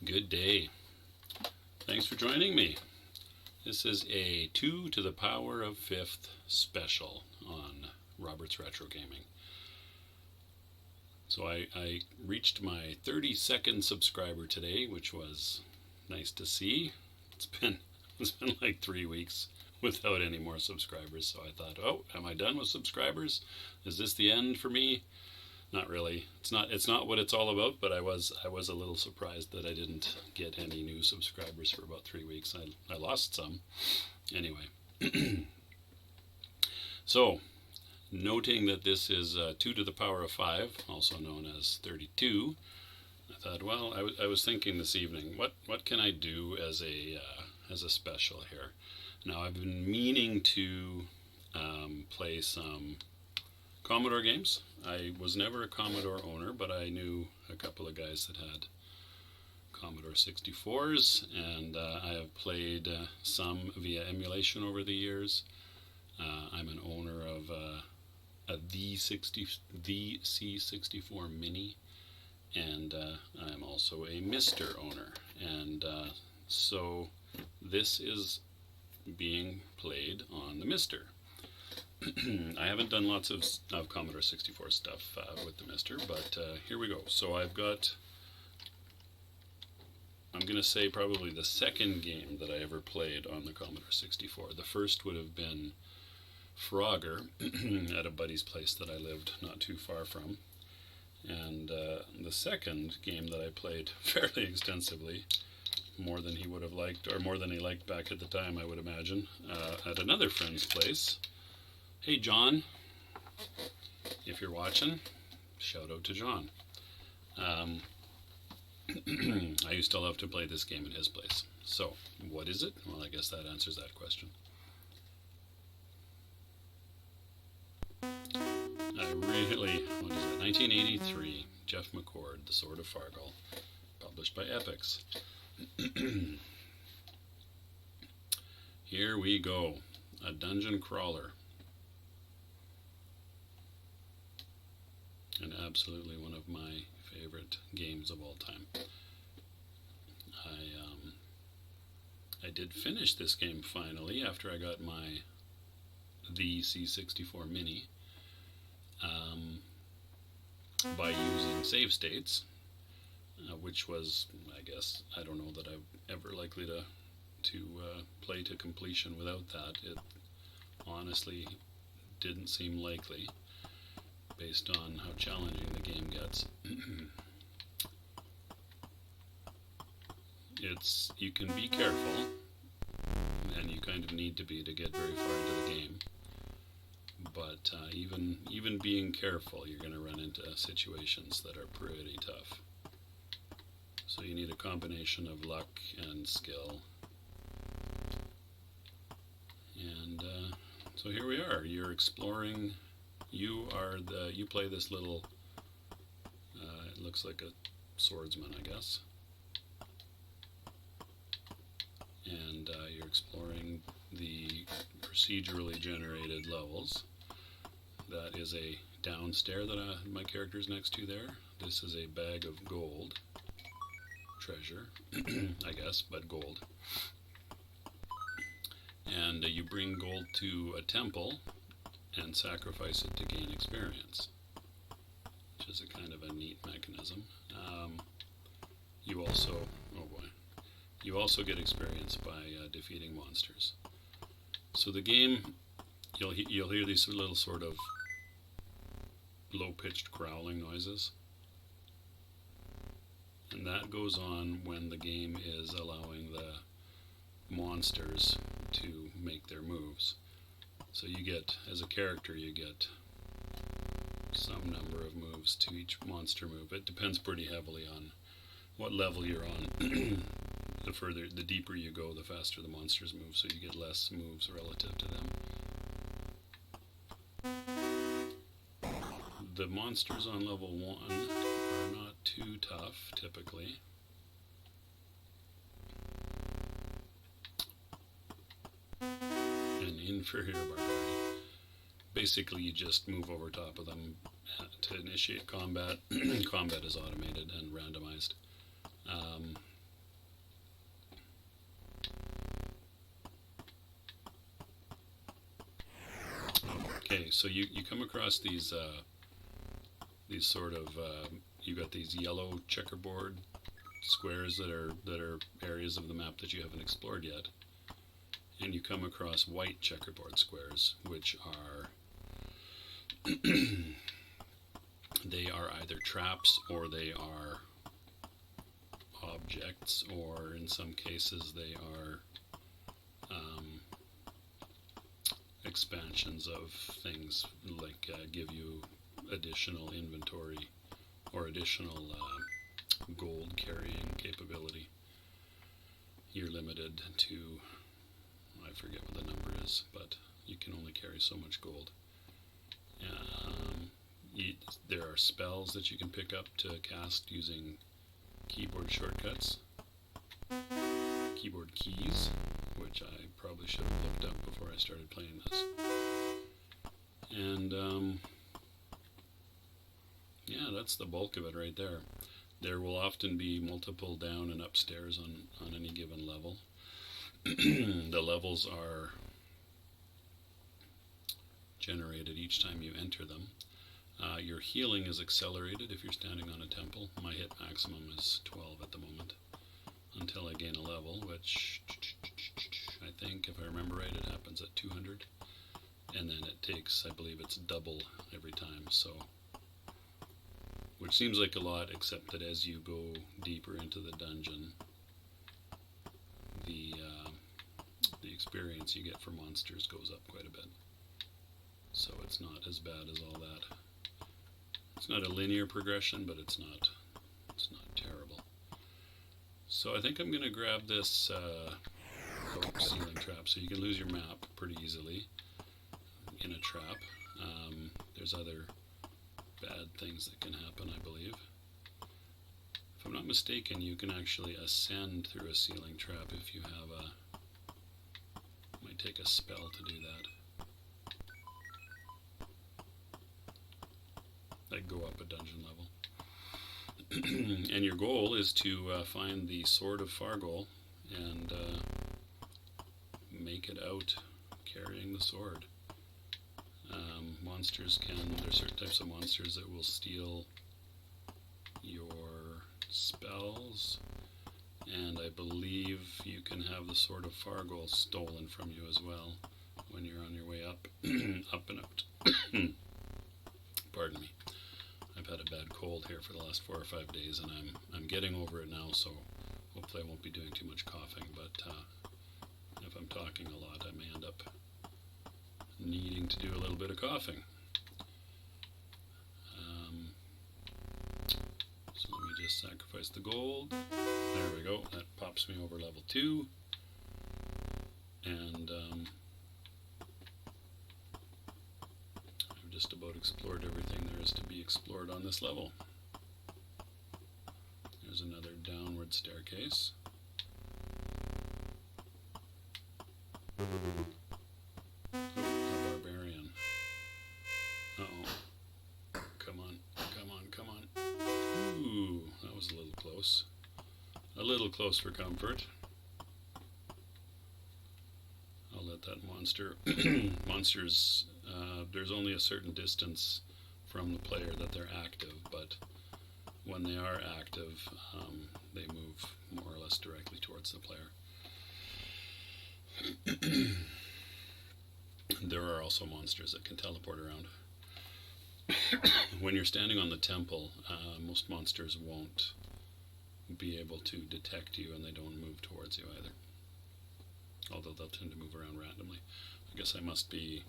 Good day. Thanks for joining me. This is a 2 to the power of 5th special on Robert's Retro Gaming. So I reached my 32nd subscriber today, which was nice to see. It's been like 3 weeks without any more subscribers, so I thought, oh, am I done with subscribers? Is this the end for me? Not really. It's not what it's all about, but I was a little surprised that I didn't get any new subscribers for about 3 weeks. I lost some. Anyway. So, noting that this is 2 to the power of 5, also known as 32, I thought, well, I was thinking this evening, what can I do as a special here? Now, I've been meaning to play some Commodore games. I was never a Commodore owner, but I knew a couple of guys that had Commodore 64s, and I have played some via emulation over the years. I'm an owner of the C64 Mini, and I'm also a Mister owner, and so this is being played on the Mister. I haven't done lots of Commodore 64 stuff with the Mister, but here we go. So I'm going to say probably the second game that I ever played on the Commodore 64. The first would have been Frogger at a buddy's place that I lived not too far from. And the second game that I played fairly extensively, more than he would have liked, or more than he liked back at the time, I would imagine, at another friend's place. Hey John, if you're watching, shout out to John. I used to love to play this game at his place. So, what is it? Well, I guess that answers that question. What is it? 1983, Jeff McCord, The Sword of Fargoal, published by Epyx. Here we go, a dungeon crawler. And absolutely one of my favorite games of all time. I did finish this game finally after I got the C64 Mini by using save states, which was, I guess, I don't know that I'm ever likely to play to completion without that. It honestly didn't seem likely, based on how challenging the game gets. You can be careful, and you kind of need to be to get very far into the game. But even being careful, you're going to run into situations that are pretty tough. So you need a combination of luck and skill. And so here we are. You're exploring. You play this little, it looks like a swordsman, I guess. And you're exploring the procedurally generated levels. That is a downstairs that my character's next to there. This is a bag of gold. Treasure, I guess, but gold. And you bring gold to a temple and sacrifice it to gain experience, which is a kind of a neat mechanism. You also get experience by defeating monsters. So the game, you'll hear these little sort of low-pitched growling noises, and that goes on when the game is allowing the monsters to make their moves. So you get, as a character, you get some number of moves to each monster move. It depends pretty heavily on what level you're on. The deeper you go, the faster the monsters move, so you get less moves relative to them. The monsters on level 1 are not too tough, typically. An inferior barbarian. Basically, you just move over top of them to initiate combat. Combat is automated and randomized. Okay, so you come across these sort of you got these yellow checkerboard squares that are areas of the map that you haven't explored yet, and you come across white checkerboard squares, which are they are either traps or they are objects, or in some cases they are expansions of things, like give you additional inventory or additional gold carrying capability. You're limited to, I forget what the number is, but you can only carry so much gold. There are spells that you can pick up to cast using keyboard shortcuts, keyboard keys, which I probably should have looked up before I started playing this. And yeah, that's the bulk of it right there. There will often be multiple down and upstairs on any given level. The levels are generated each time you enter them. Your healing is accelerated if you're standing on a temple. My hit maximum is 12 at the moment, until I gain a level, which I think, if I remember right, it happens at 200. And then it takes, I believe it's double every time, so, which seems like a lot, except that as you go deeper into the dungeon, the experience you get for monsters goes up quite a bit. So it's not as bad as all that. It's not a linear progression, but it's not terrible. So I think I'm going to grab this ceiling trap, so you can lose your map pretty easily in a trap. There's other bad things that can happen, I believe. If I'm not mistaken, you can actually ascend through a ceiling trap if you have might take a spell to do that. Like go up a dungeon level. And your goal is to find the Sword of Fargoal and make it out carrying the sword. There's certain types of monsters that will steal your spells, and I believe you can have the Sword of Fargoal stolen from you as well when you're on your way up, up and out. Pardon me. I've had a bad cold here for the last 4 or 5 days, and I'm getting over it now, so hopefully I won't be doing too much coughing, but if I'm talking a lot, I may end up needing to do a little bit of coughing. So let me just sacrifice the gold. There we go. That pops me over level 2. And I've just about explored everything there is to be explored on this level. There's another downward staircase. Oh, a barbarian. Uh-oh. Come on, come on, come on. Ooh, that was a little close. A little close for comfort. I'll let that monster... Monsters, there's only a certain distance from the player that they're active, but when they are active, they move more or less directly towards the player. There are also monsters that can teleport around. When you're standing on the temple, most monsters won't be able to detect you, and they don't move towards you either. Although they'll tend to move around randomly. I guess I must be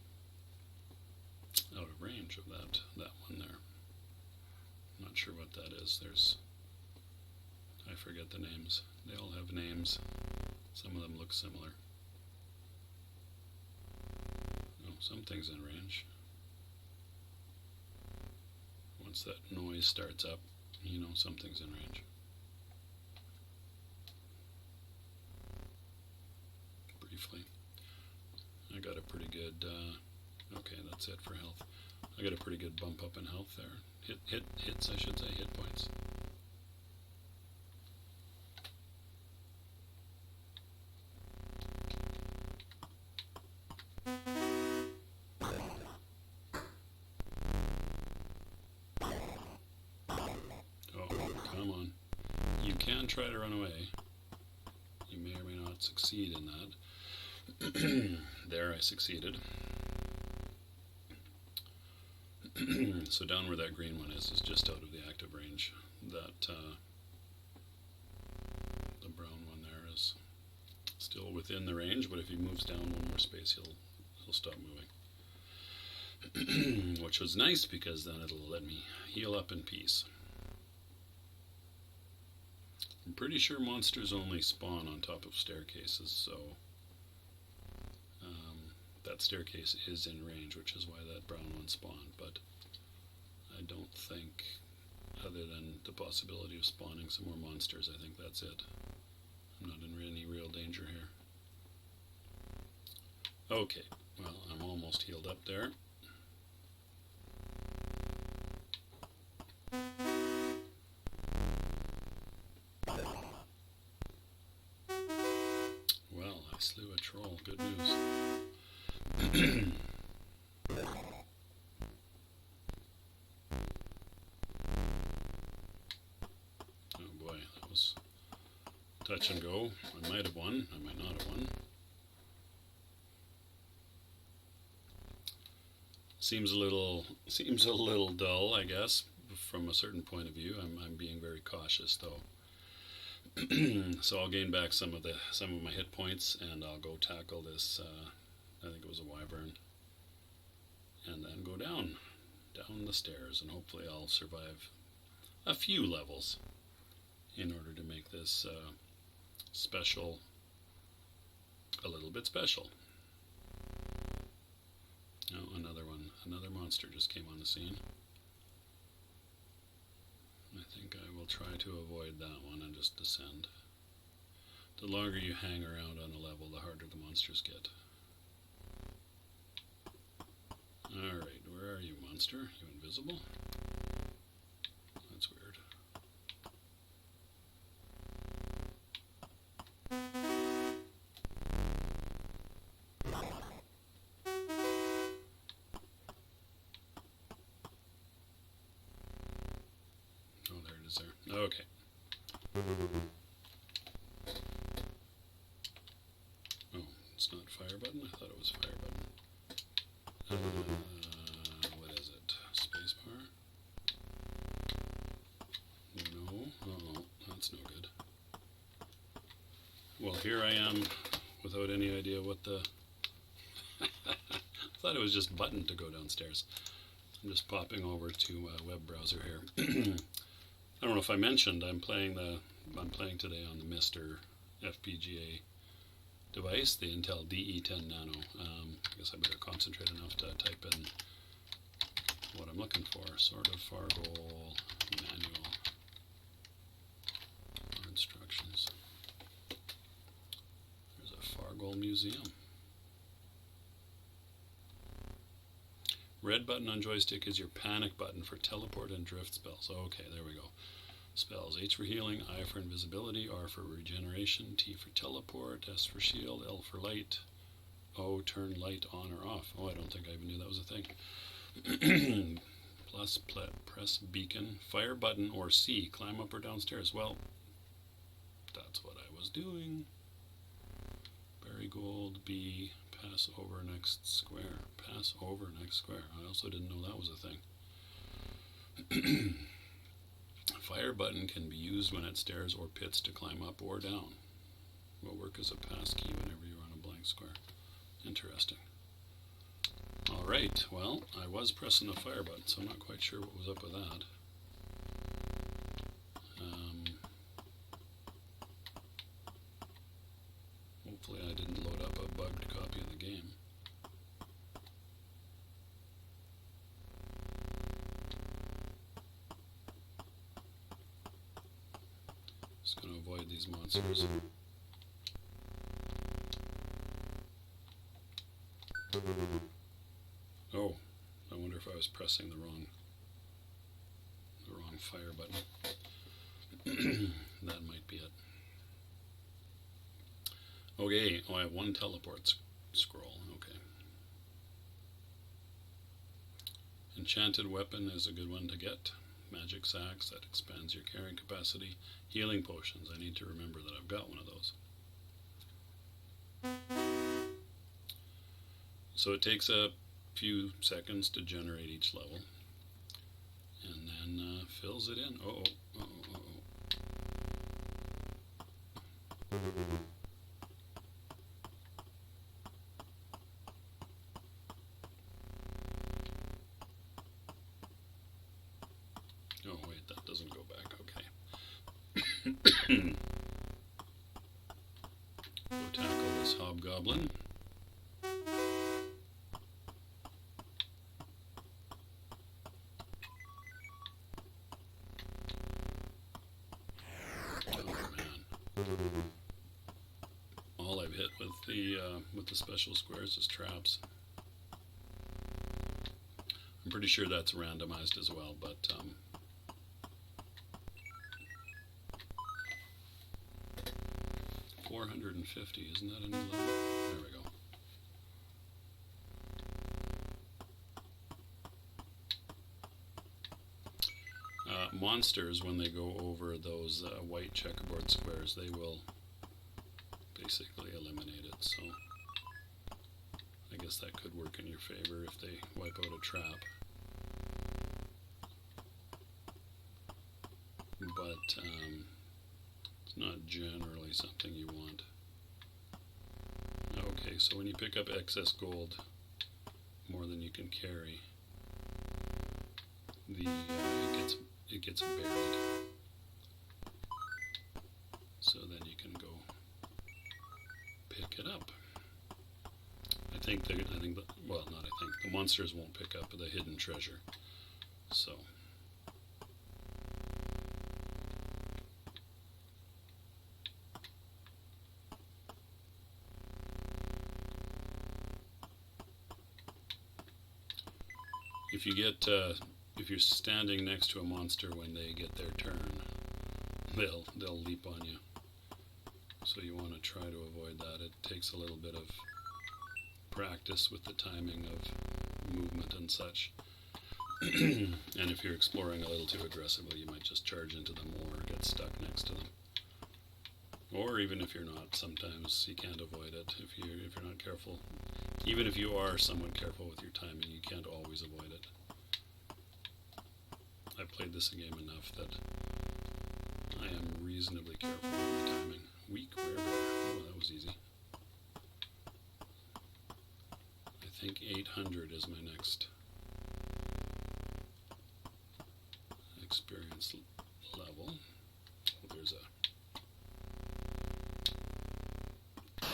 out of range of that one there. I'm not sure what that is. I forget the names. They all have names. Some of them look similar. Oh, something's in range. Once that noise starts up, you know something's in range. Briefly. I got a pretty good, okay, that's it for health. I got a pretty good bump up in health there. Hits, I should say, hit points. can try to run away. You may or may not succeed in that. There, I succeeded. So down where that green one is just out of the active range. That the brown one there is still within the range, but if he moves down one more space, he'll stop moving. Which was nice because then it'll let me heal up in peace. I'm pretty sure monsters only spawn on top of staircases, so that staircase is in range, which is why that brown one spawned, but I don't think, other than the possibility of spawning some more monsters, I think that's it. I'm not in any real danger here. Okay, well, I'm almost healed up there. Well, I slew a troll. Good news. Oh boy, that was touch and go. I might have won. I might not have won. Seems a little dull, I guess, from a certain point of view. I'm being very cautious though. So I'll gain back some of my hit points, and I'll go tackle this. I think it was a wyvern, and then go down the stairs, and hopefully I'll survive a few levels in order to make this special a little bit special. Oh, another monster just came on the scene. I think I will try to avoid that one and just descend. The longer you hang around on a level, the harder the monsters get. Alright, where are you, monster? You invisible? That's weird. Oh, there it is there. Okay. Oh, it's not fire button? I thought it was fire button. What is it? Spacebar? No. Oh, that's no good. Well, here I am without any idea what the... I thought it was just button to go downstairs. I'm just popping over to a web browser here. I don't know if I mentioned I'm playing today on the Mister FPGA device, the Intel DE10 Nano. I guess I better concentrate enough to type in what I'm looking for. Sort of Fargoal manual or instructions. There's a Fargoal museum. Red button on joystick is your panic button for teleport and drift spells. Okay, there we go. Spells: H for healing, I for invisibility, R for regeneration, T for teleport, S for shield, L for light, O turn light on or off. Oh, I don't think I even knew that was a thing. Plus press beacon, fire button, or C, climb up or downstairs. Well, that's what I was doing. Berry gold, B, pass over next square. Pass over next square. I also didn't know that was a thing. Fire button can be used when at stairs or pits to climb up or down. Will work as a pass key whenever you're on a blank square. Interesting. Alright, well, I was pressing the fire button, so I'm not quite sure what was up with that. Hopefully I didn't load up a bugged copy of the game. Just going to avoid these monsters. Oh, I wonder if I was pressing the wrong fire button. That might be it. Okay, oh, I have one teleport scroll. Okay. Enchanted weapon is a good one to get. magic sacks, that expands your carrying capacity. Healing potions, I need to remember that I've got one of those. So it takes a few seconds to generate each level, and then fills it in. Oh, wait, that doesn't go back. Okay. Go tackle this hobgoblin. All I've hit with the special squares is traps. I'm pretty sure that's randomized as well, but 450, isn't that a new level? There we go. Monsters, when they go over those white checkerboard squares, they will basically eliminate it, so I guess that could work in your favor if they wipe out a trap. But it's not generally something you want. Okay, so when you pick up excess gold, more than you can carry, it gets buried. So then you can go pick it up. The monsters won't pick up the hidden treasure. So if you're standing next to a monster when they get their turn, they'll leap on you. So you want to try to avoid that. It takes a little bit of practice with the timing of movement and such. And if you're exploring a little too aggressively, you might just charge into them or get stuck next to them. Or even if you're not, sometimes you can't avoid it if you're not careful. Even if you are somewhat careful with your timing, you can't always avoid it. I've played this game enough that I am reasonably careful with my timing. Weak werebear. Oh, that was easy. I think 800 is my next experience level. Oh, there's oh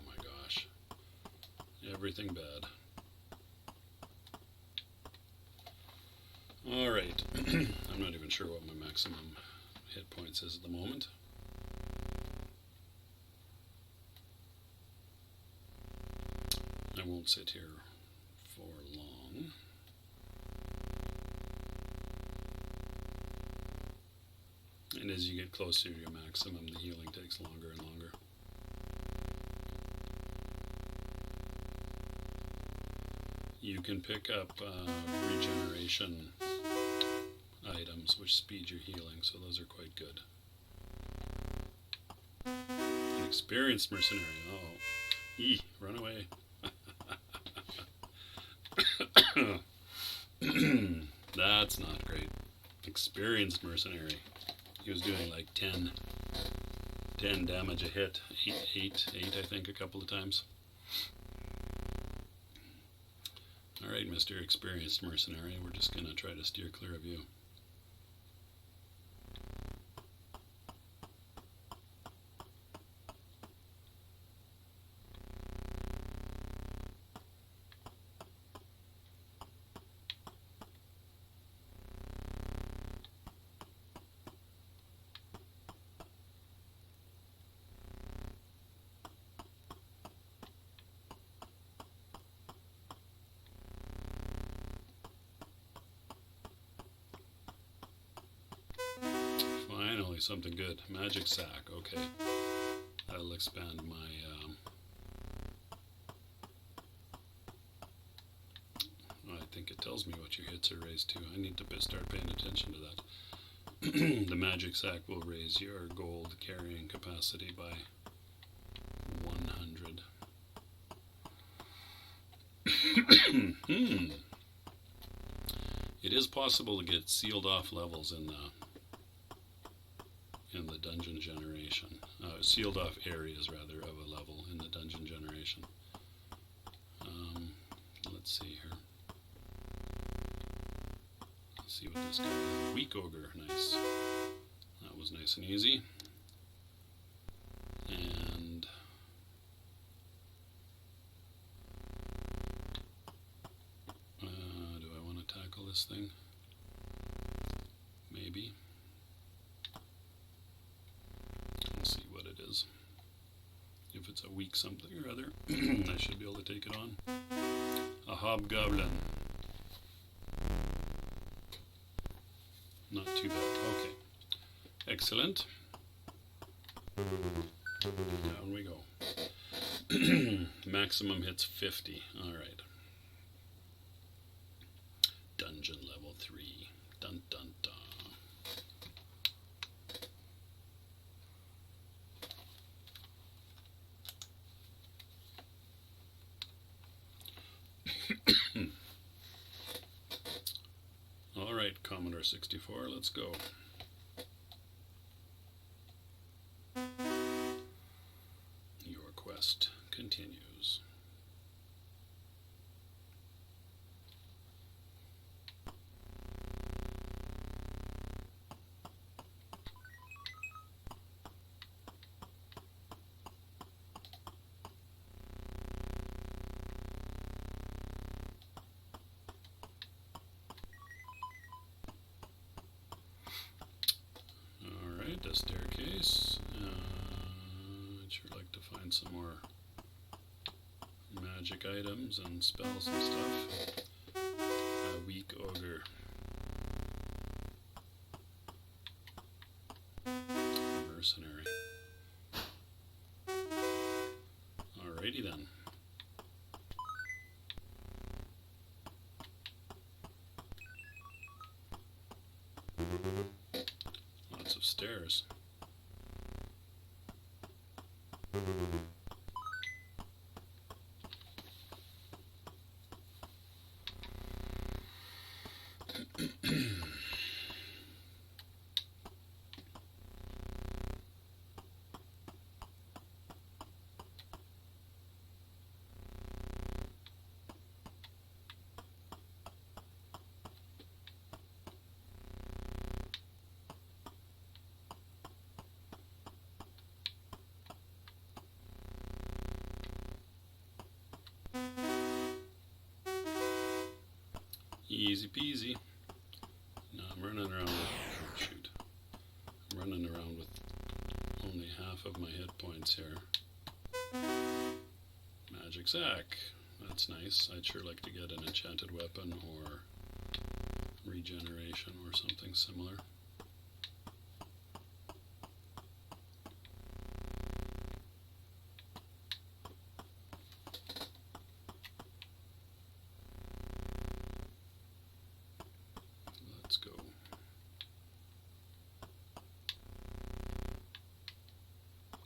my gosh. Everything bad. Alright. I'm not even sure what my maximum hit points is at the moment. I won't sit here for long. And as you get closer to your maximum, the healing takes longer and longer. You can pick up regeneration items which speed your healing, so those are quite good. An experienced mercenary. Oh, run away. That's not great. Experienced mercenary. He was doing like 10 damage a hit. 8 I think, a couple of times. Alright, Mr. Experienced Mercenary, we're just going to try to steer clear of you. Finally, something good. Magic sack, okay. That'll expand my I think it tells me what your hits are raised to. I need to start paying attention to that. The magic sack will raise your gold carrying capacity by 100. It is possible to get sealed off levels in the dungeon generation. Sealed off areas, rather, of a level in the dungeon generation. Let's see here. Let's see what this guy is. Weak ogre, nice. That was nice and easy. And do I want to tackle this thing? Maybe. Let's see what it is. If it's a weak something or other, I should be able to take it on. A hobgoblin. Not too bad. Okay. Excellent. Down we go. Maximum hits 50. Alright. Dungeon level 3. Dun dun dun. Alright, Commodore 64, let's go. Your quest continues. A staircase. I'd sure like to find some more magic items and spells and stuff. A weak ogre. Mercenary. Alrighty then. Lots of stairs. Easy peasy. No, I'm running around with, oh shoot. I'm running around with only half of my hit points here. Magic sack. That's nice. I'd sure like to get an enchanted weapon or regeneration or something similar. Let's go.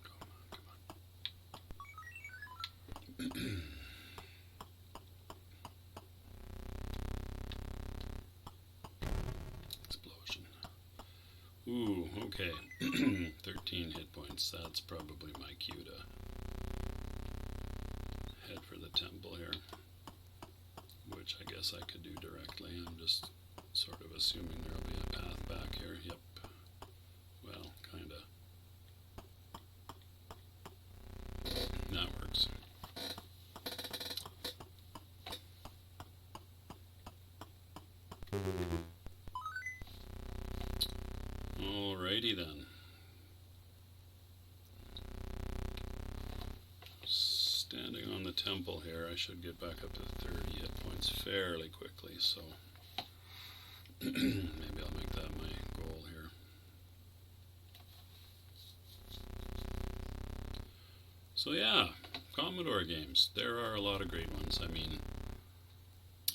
Come on. Explosion. Ooh, okay. 13 hit points. That's probably my cue to head for the temple here, which I guess I could do directly. I'm just sort of assuming there'll be a path back here. Yep. Well, kinda. That works. Alrighty then. Standing on the temple here, I should get back up to 30 hit points fairly quickly, so maybe I'll make that my goal here. So yeah, Commodore games. There are a lot of great ones. I mean,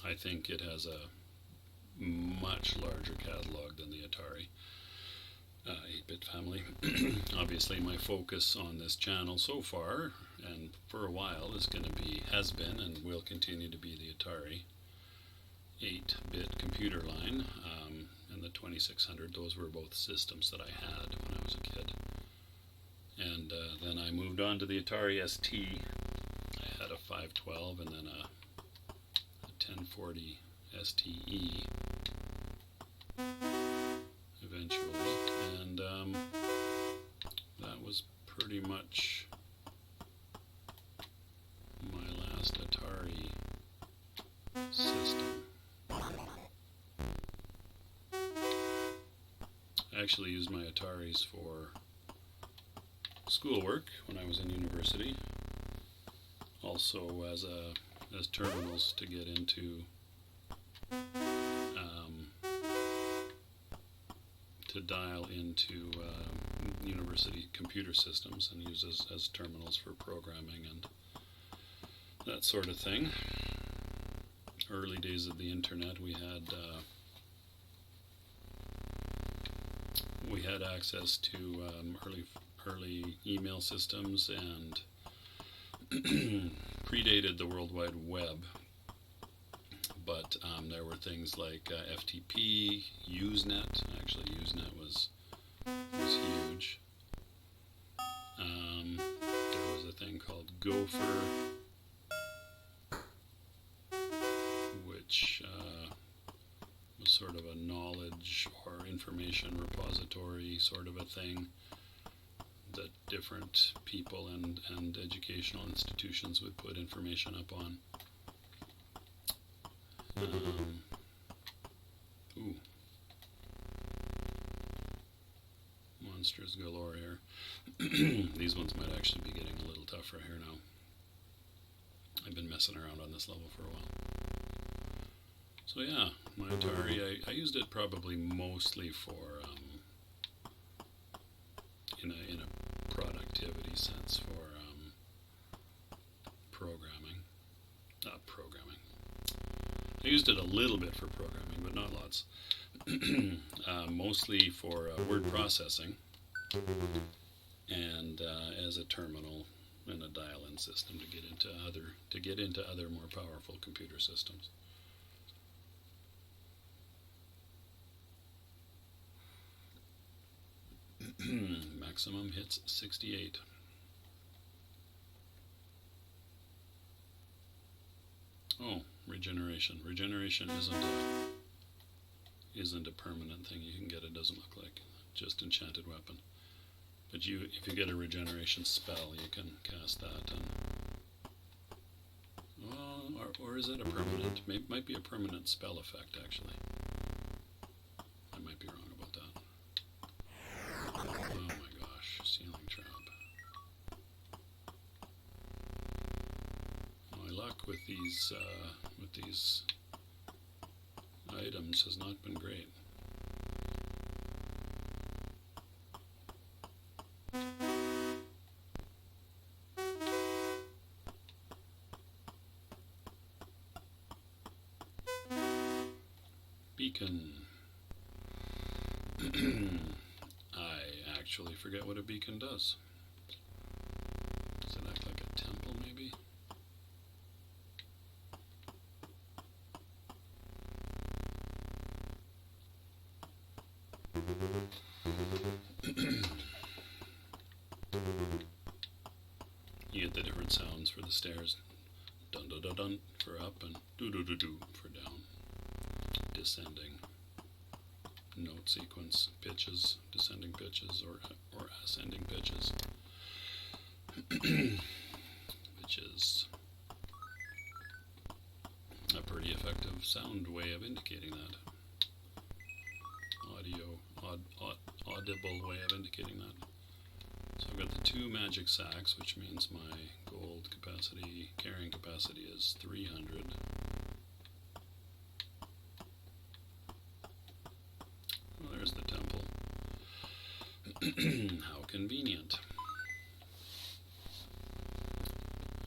I think it has a much larger catalog than the Atari 8-bit family. Obviously, my focus on this channel so far, and for a while, has been and will continue to be the Atari 8-bit computer line and the 2600. Those were both systems that I had when I was a kid. And then I moved on to the Atari ST. I had a 512 and then a 1040 STE eventually, and that was pretty much my last Atari system. I actually used my Ataris for schoolwork when I was in university, also as terminals to get into to dial into university computer systems and use as terminals for programming and that sort of thing. Early days of the internet, we had access to early email systems, and predated the World Wide Web, but there were things like FTP, Usenet. Actually, Usenet was huge. There was a thing called Gopher, which was sort of a knowledge or information repository sort of a thing that different people and educational institutions would put information up on. Monsters galore here. These ones might actually be getting a little tougher here now. I've been messing around on this level for a while. So yeah, my Atari, I used it probably mostly for in a productivity sense for programming. Not programming. I used it a little bit for programming, but not lots. Mostly for word processing and as a terminal and a dial-in system to get into other more powerful computer systems. Maximum hits 68. Oh, regeneration. Regeneration isn't a permanent thing you can get. It doesn't look like just enchanted weapon. But if you get a regeneration spell, you can cast that. Or is it a permanent? Might be a permanent spell effect, actually. I might be wrong about that. Oh my gosh, ceiling trap. My luck with these items has not been great. Beacon. I actually forget what a beacon does. Does it act like a temple, maybe? You get the different sounds for the stairs. Dun dun dun dun for up and doo doo doo doo for down. Descending note sequence pitches, descending pitches, or ascending pitches, which is a pretty effective sound way of indicating that. Audible way of indicating that. So I've got the 2 magic sacks, which means my gold carrying capacity is 300. Well, there's the temple. How convenient.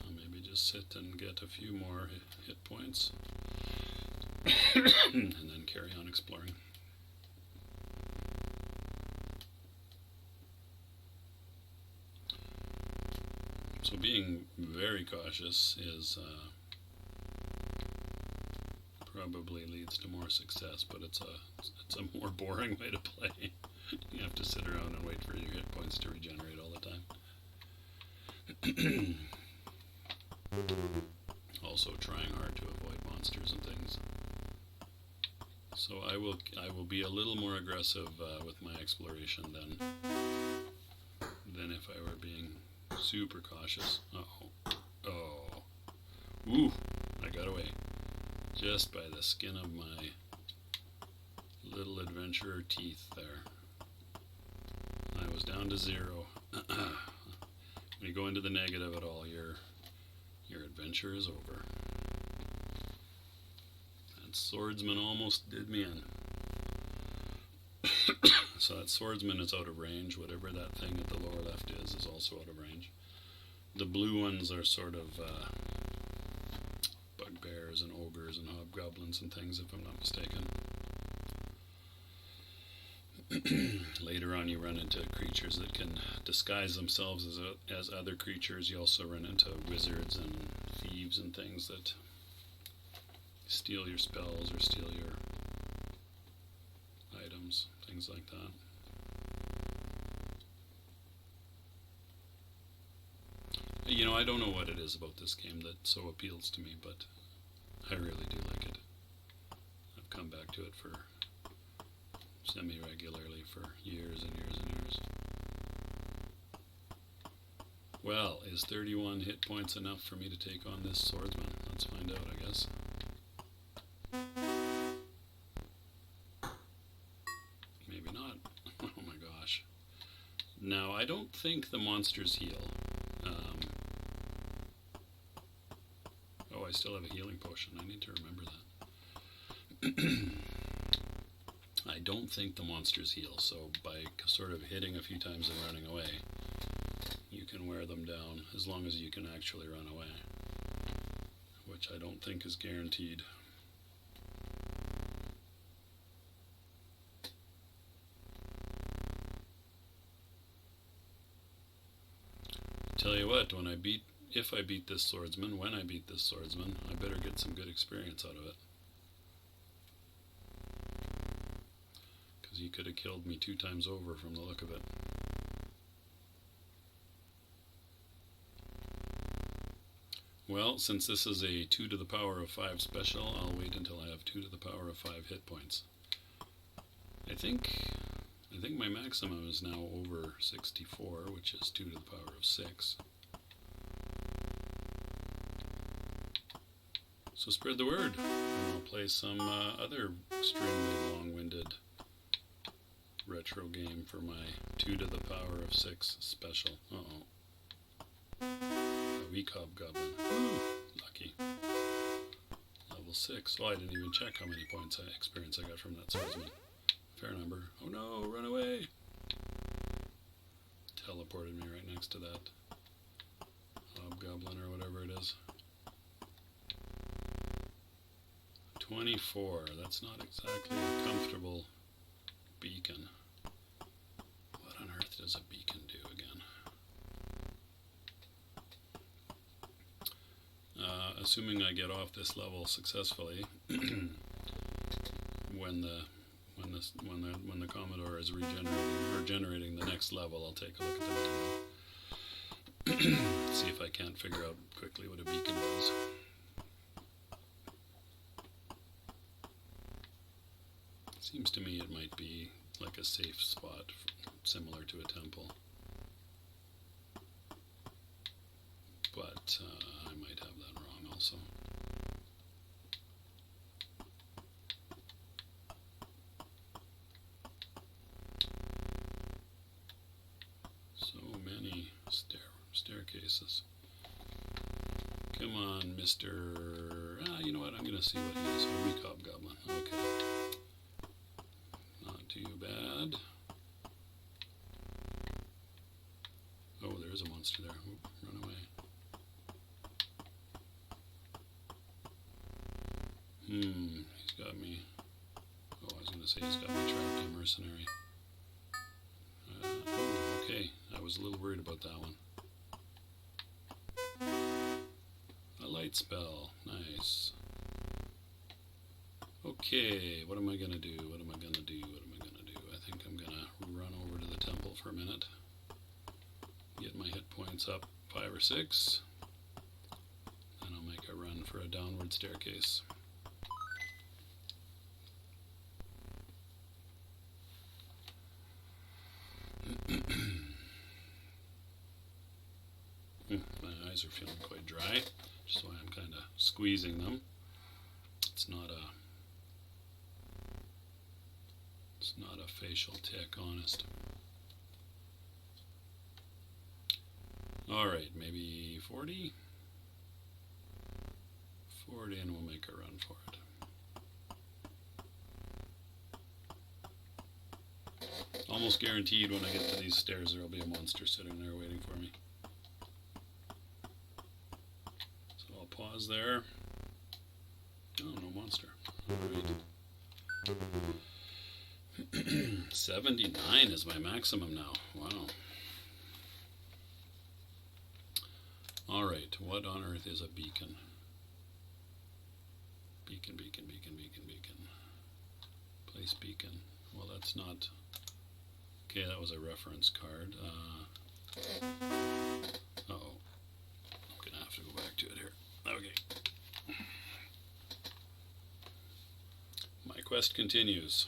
I'll maybe just sit and get a few more hit points. and then carry on exploring. So being very cautious is probably leads to more success, but it's a more boring way to play. You have to sit around and wait for your hit points to regenerate all the time. Also trying hard to avoid monsters and things. So I will be a little more aggressive with my exploration than if I were being super cautious. Oh. Ooh, I got away. Just by the skin of my little adventurer teeth there. I was down to 0. When you go into the negative at all, your adventure is over. That swordsman almost did me in. So that swordsman is out of range. Whatever that thing at the lower left is also out of range. The blue ones are sort of bugbears and ogres and hobgoblins and things, if I'm not mistaken. Later on you run into creatures that can disguise themselves as other creatures. You also run into wizards and thieves and things that steal your spells or steal your items, things like that. You know, I don't know what it is about this game that so appeals to me, but I really do like it. I've come back to it for semi-regularly for years and years and years. Well, is 31 hit points enough for me to take on this swordsman? Let's find out, I guess. Maybe not. Oh my gosh. Now, I don't think the monsters heal. Oh, I still have a healing potion. I need to remember that. I don't think the monsters heal, so by sort of hitting a few times and running away, you can wear them down as long as you can actually run away, which I don't think is guaranteed. Tell you what, if I beat this swordsman, I better get some good experience out of it. Because he could have killed me 2 times over from the look of it. Well, since this is a 2 to the power of 5 special, I'll wait until I have 2 to the power of 5 hit points. I think my maximum is now over 64, which is 2 to the power of 6. So spread the word, and I'll play some other extremely long-winded retro game for my 2 to the power of 6 special. A weak hobgoblin. Ooh, lucky. Level 6. Oh, I didn't even check how many points experience I got from that swordsman. Fair number. Oh no, run away! Teleported me right next to that hobgoblin or whatever it is. 24. That's not exactly a comfortable beacon. What on earth does a beacon do again? Assuming I get off this level successfully, when the Commodore is generating the next level, I'll take a look at the video. See if I can't figure out quickly what a beacon does. Seems to me it might be like a safe spot, similar to a temple. But I might have that wrong also. So many staircases. Come on, Mr. You know what? I'm going to see what he is. A weak hobgoblin. Okay. Not too bad. Oh, there's a monster there. Oop, run away. He's got me. Oh, I was going to say he's got me trapped in mercenary. Oh, okay. I was a little worried about that one. A light spell. Nice. Okay, what am I going to do? What am I going to do? What am I going to do? I think I'm going to run over to the temple for a minute. Get my hit points up 5 or 6. Then I'll make a run for a downward staircase. My eyes are feeling quite dry, which is why I'm kind of squeezing them. It's not a facial tick, honest. Alright, maybe 40? 40 and we'll make a run for it. Almost guaranteed when I get to these stairs there will be a monster sitting there waiting for me. So I'll pause there. Oh, no monster. Alright. 79 is my maximum now. Wow. Alright, what on earth is a beacon? Beacon, beacon, beacon, beacon, beacon. Place beacon. Well, that's not... Okay, that was a reference card. Uh-oh. I'm going to have to go back to it here. Okay. My quest continues.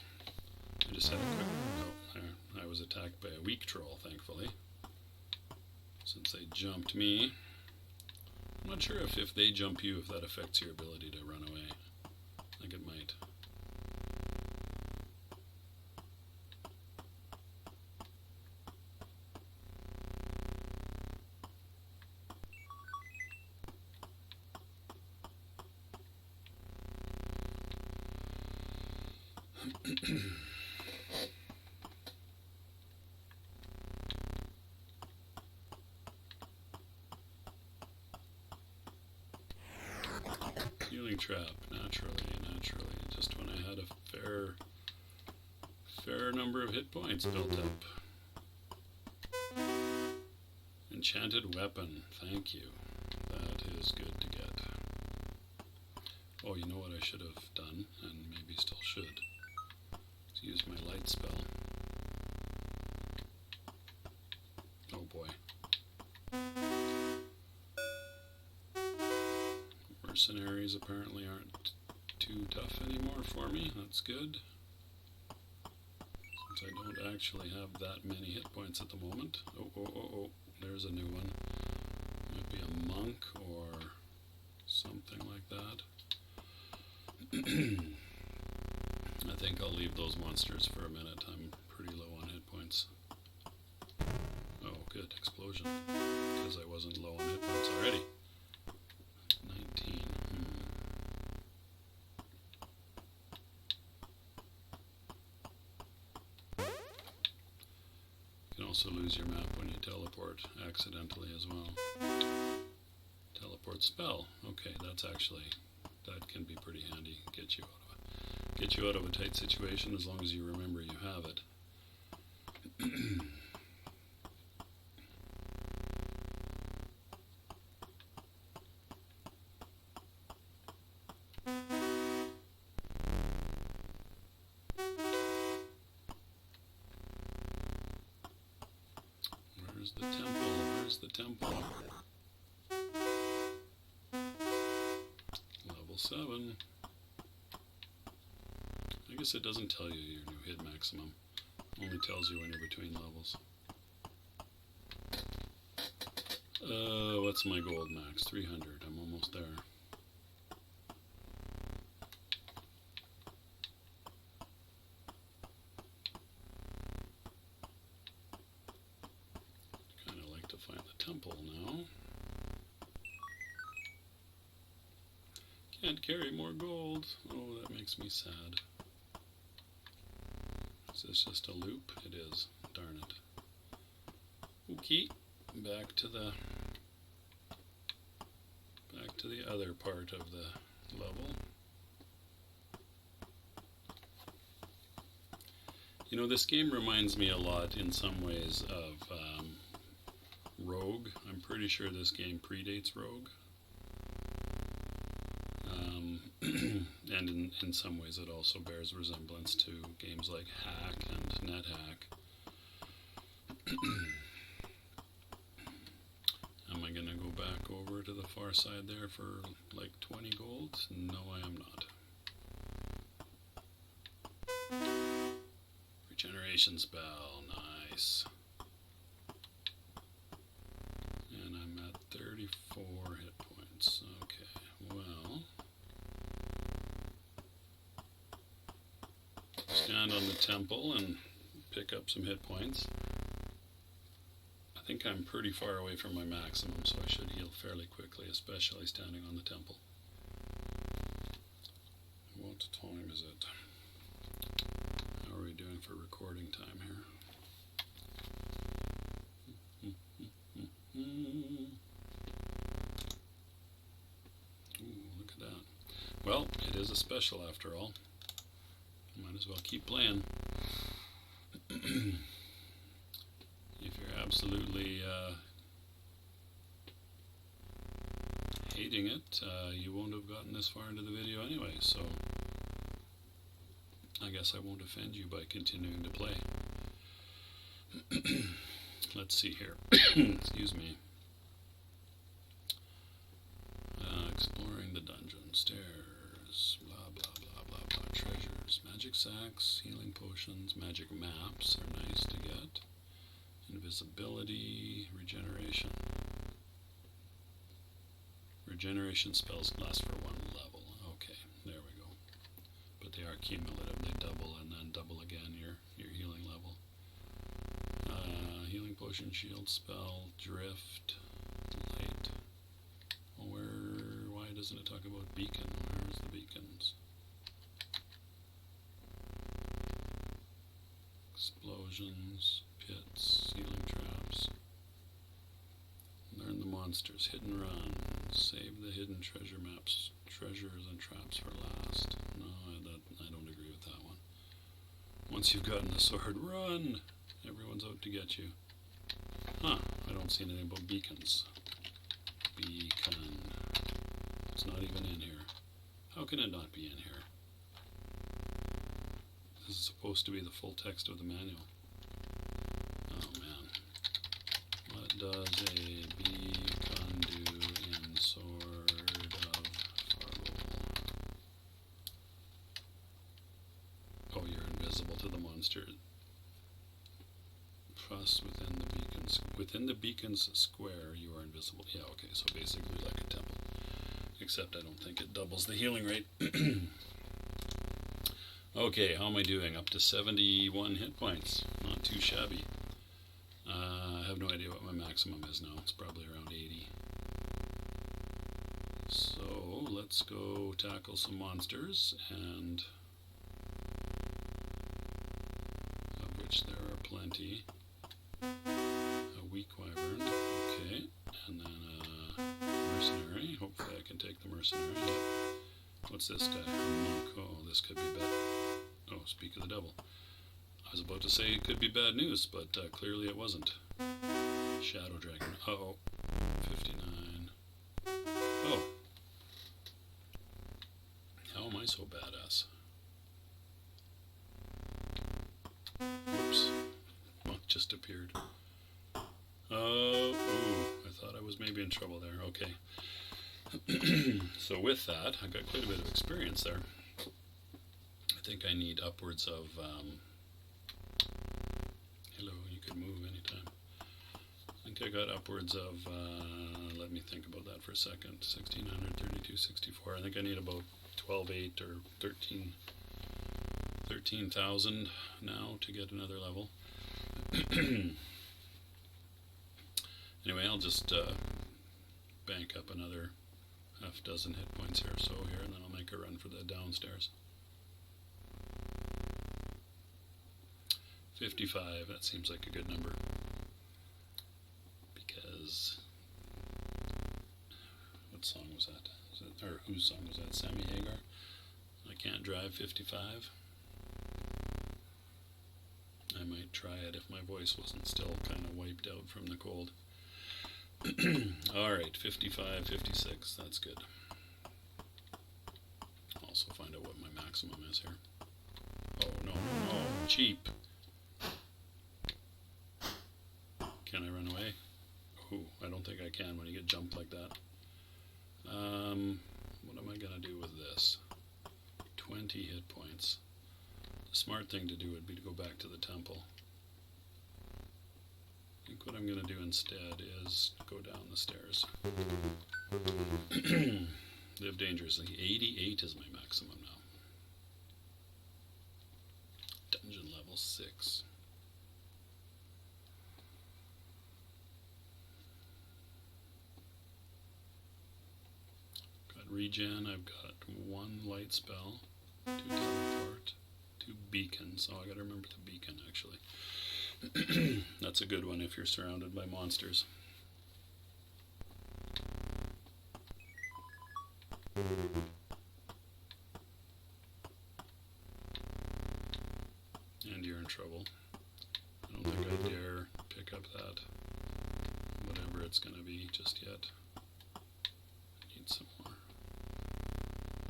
I just had a quick... Oh, there. I was attacked by a weak troll, thankfully. Since they jumped me. I'm not sure if they jump you, if that affects your ability to run away. I think it might. Healing trap, naturally. Just when I had a fair number of hit points built up. Enchanted weapon, thank you. That is good to get. Oh, you know what I should have done, and maybe still should. Use my light spell. Oh boy. Mercenaries apparently aren't too tough anymore for me. That's good. Since I don't actually have that many hit points at the moment. Oh. There's a new one. Might be a monk or something like that. I think I'll leave those monsters for a minute. I'm pretty low on hit points. Oh, good. Explosion. Because I wasn't low on hit points already. 19. You can also lose your map when you teleport accidentally as well. Teleport spell. Okay, that can be pretty handy. Get you out of a tight situation as long as you remember you have it. Where's the temple? Where's the temple? Level 7. I guess it doesn't tell you your new hit maximum. It only tells you when you're between levels. What's my gold max? 300. I'm almost there. Kind of like to find the temple now. Can't carry more gold. Oh, that makes me sad. Is this just a loop? It is. Darn it. Okay, back to the other part of the level. You know, this game reminds me a lot in some ways of Rogue. I'm pretty sure this game predates Rogue. And in some ways it also bears resemblance to games like Hack and NetHack. Am I going to go back over to the far side there for like 20 gold? No, I am not. Regeneration spell, nice. And I'm at 34 hit points. Okay, well. Stand on the temple and pick up some hit points. I think I'm pretty far away from my maximum, so I should heal fairly quickly, especially standing on the temple. What time is it? How are we doing for recording time here? Ooh, look at that. Well, it is a special after all. Might as well keep playing. If you're absolutely hating it, you won't have gotten this far into the video anyway, so I guess I won't offend you by continuing to play. Let's see here. Excuse me. Exploring the dungeon, stairs, blah blah blah blah blah, treasures, magic sacks, healing potions, magic maps are nice to get. Invisibility, regeneration. Regeneration spells last for 1 level. Okay, there we go. But they are cumulative. They double and then double again your healing level. Healing potion, shield spell, drift, light. Well, why doesn't it talk about beacon? Where's the beacons? Explosions, pits, healing traps. Learn the monsters, hit and run. Save the hidden treasure maps, treasures and traps for last. No, I don't agree with that one. Once you've gotten the sword, run! Everyone's out to get you. Huh, I don't see anything about beacons. Beacon. It's not even in here. How can it not be in here? This is supposed to be the full text of the manual. Oh man. What does a beacon do in Sword of Fargoal? Oh, you're invisible to the monster. Trust within the beacon's square, you are invisible. Yeah, okay, so basically like a temple. Except I don't think it doubles the healing rate. Okay, how am I doing? Up to 71 hit points. Not too shabby. I have no idea what my maximum is now. It's probably around 80. So let's go tackle some monsters, and of which there are plenty. A weak wyvern, okay, and then a mercenary. Hopefully I can take the mercenary. What's this guy? A monk. Oh, this could be bad. Oh, speak of the devil. I was about to say it could be bad news, but clearly it wasn't. Shadow dragon. Uh-oh. 59. Oh. How am I so badass? Whoops. Monk just appeared. Oh, ooh, I thought I was maybe in trouble there. Okay. So with that, I got quite a bit of experience there. I think I need upwards of... hello, you could move anytime. I think I got upwards of... let me think about that for a second. 1632, 64. I think I need about 12,800 or 13,000 now to get another level. Anyway, I'll just bank up another half dozen hit points here or so here, and then I'll make a run for the downstairs. 55, that seems like a good number. Because... what song was that? Or whose song was that? Sammy Hagar? I can't drive 55. I might try it if my voice wasn't still kind of wiped out from the cold. Alright, 55, 56, that's good. Also find out what my maximum is here. Oh, no, no, no, cheap. Can I run away? Ooh, I don't think I can when you get jumped like that. What am I going to do with this? 20 hit points. The smart thing to do would be to go back to the temple. I think what I'm going to do instead is go down the stairs. Live dangerously. 88 is my maximum now. Dungeon level 6. Got regen. I've got 1 light spell, 2 teleport, 2 beacons. Oh, I gotta remember the beacon actually. That's a good one if you're surrounded by monsters. And you're in trouble. I don't think I dare pick up that, whatever it's going to be just yet. Need some more.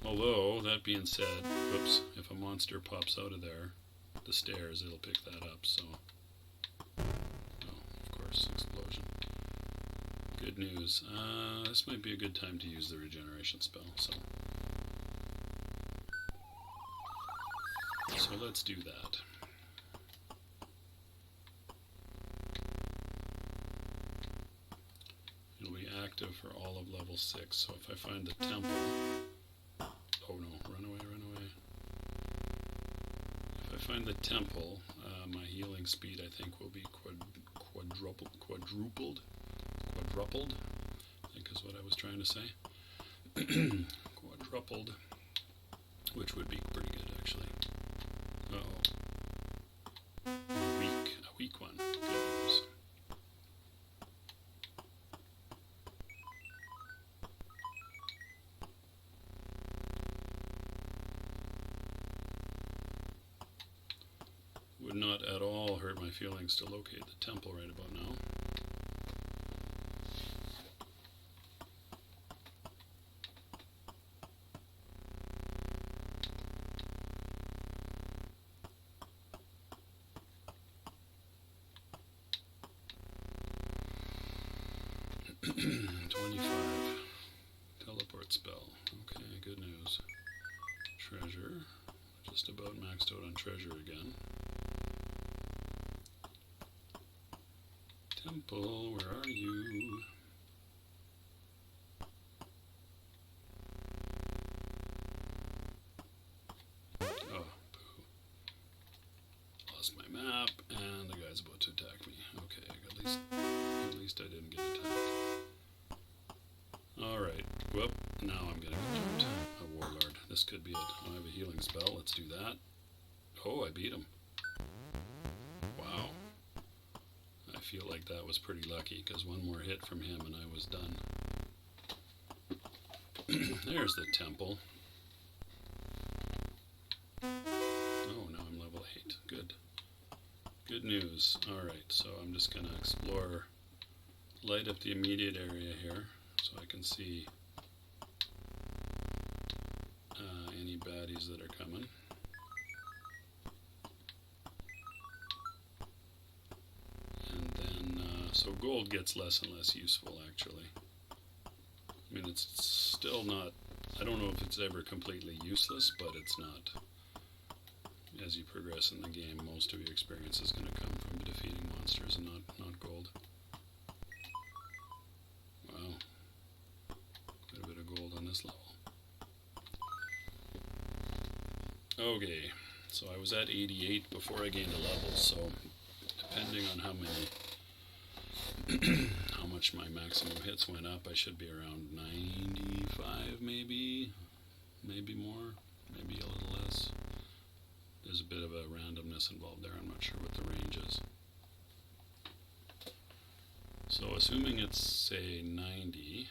Although, that being said, whoops, if a monster pops out of there, the stairs, it'll pick that up, so... Oh, of course, explosion. Good news. This might be a good time to use the regeneration spell, so let's do that. It'll be active for all of level 6, so if I find the temple... Oh no, run away, run away. If I find the temple, my healing speed I think will be quadrupled, I think is what I was trying to say. Quadrupled, which would be pretty good actually. Uh-oh. A weak one. Good news. Would not at all hurt my feelings to locate the temple right about now. Teleport spell. Okay, good news. Treasure. Just about maxed out on treasure again. Temple, where are you? Oh, boo. Lost my map, and the guy's about to attack me. Okay, at least I didn't get attacked. Alright, whoop, now I'm gonna get jumped. A warlord. This could be it. I have a healing spell, let's do that. Oh, I beat him. Wow. I feel like that was pretty lucky, because one more hit from him and I was done. There's the temple. Oh, now I'm level 8. Good. Good news. Alright, so I'm just going to explore, light up the immediate area here, so I can see any baddies that are coming. And then, so gold gets less and less useful actually. I mean, it's still not, I don't know if it's ever completely useless, but it's not. As you progress in the game, most of your experience is going to come from defeating monsters and not gold. Wow. Quite a bit of gold on this level. Okay, so I was at 88 before I gained a level, so depending on how much my maximum hits went up, I should be around 95 maybe more, maybe a little less. There's a bit of a randomness involved there, I'm not sure what the range is. So assuming it's, say, 90-ish,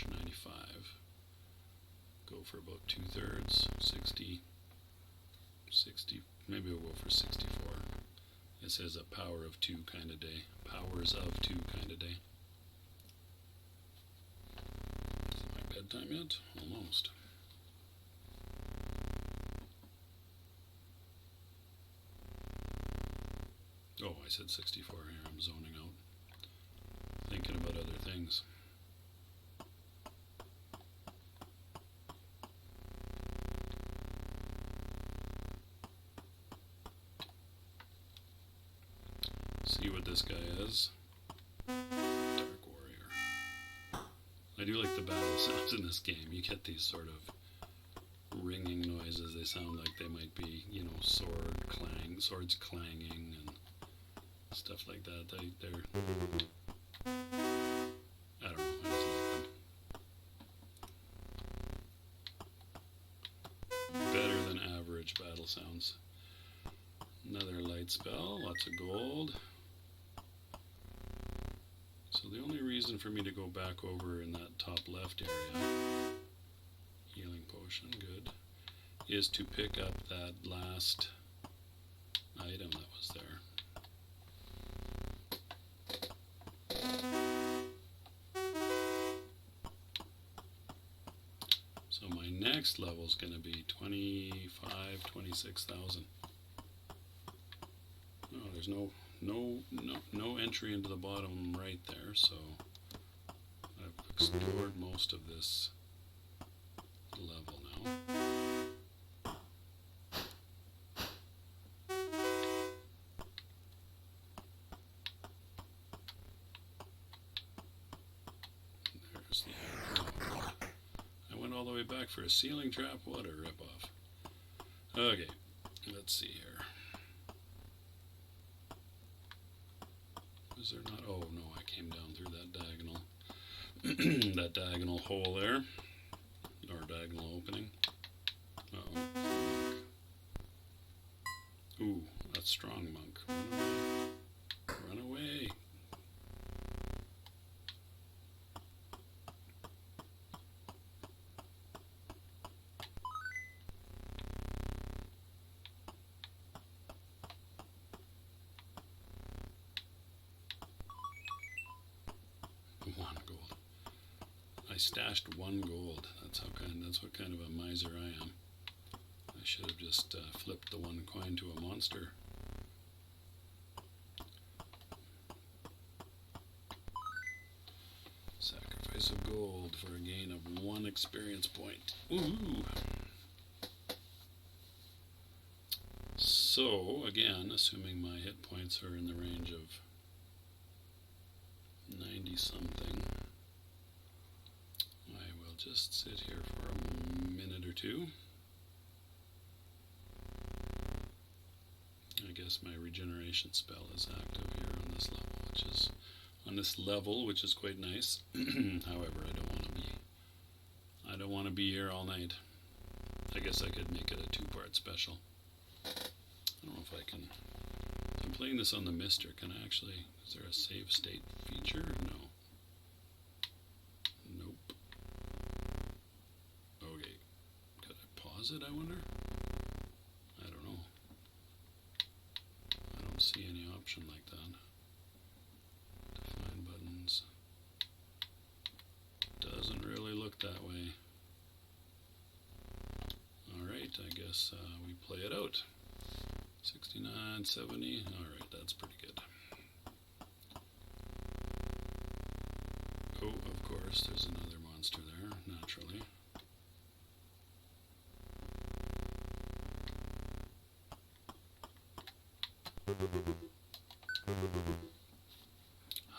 95, go for about 2/3, 60, 60, maybe we'll go for 64. It says a power of 2 kind of day. Powers of 2 kind of day. Is it my bedtime yet? Almost. Oh, I said 64 here. I'm zoning out. Thinking about other things. See what this guy is. Dark Warrior. I do like the battle sounds in this game. You get these sort of ringing noises. They sound like they might be, you know, swords clanging and stuff like that. They're I don't know. I just like them. Better than average battle sounds. Another light spell. Lots of gold. So the only reason for me to go back over in that top left area, healing potion, good, is to pick up that last item that was there. So my next level is going to be 26,000. Oh, there's no entry into the bottom right there, so I've explored most of this level now. There's the I went all the way back for a ceiling trap. What a ripoff. Okay, let's see here. Is there not? Oh no, I came down through that diagonal, that diagonal hole there, or diagonal opening. Uh-oh. Ooh, that's strong monk. Run away. Run away. Stashed 1 gold. That's what kind of a miser I am. I should have just flipped the 1 coin to a monster. Sacrifice of gold for a gain of 1 experience point. Ooh. So again, assuming my hit points are in the range of 90 something. Just sit here for a minute or two. I guess my regeneration spell is active here on this level, which is quite nice. However, I don't want to be here all night. I guess I could make it a 2-part special. I don't know if I can. I'm playing this on the Mister. Can I actually? Is there a save state feature? No. Is it, I wonder? I don't know. I don't see any option like that. Define buttons. Doesn't really look that way. Alright, I guess we play it out. 69, 70. Alright, that's pretty good. Oh, of course, there's another monster there, naturally.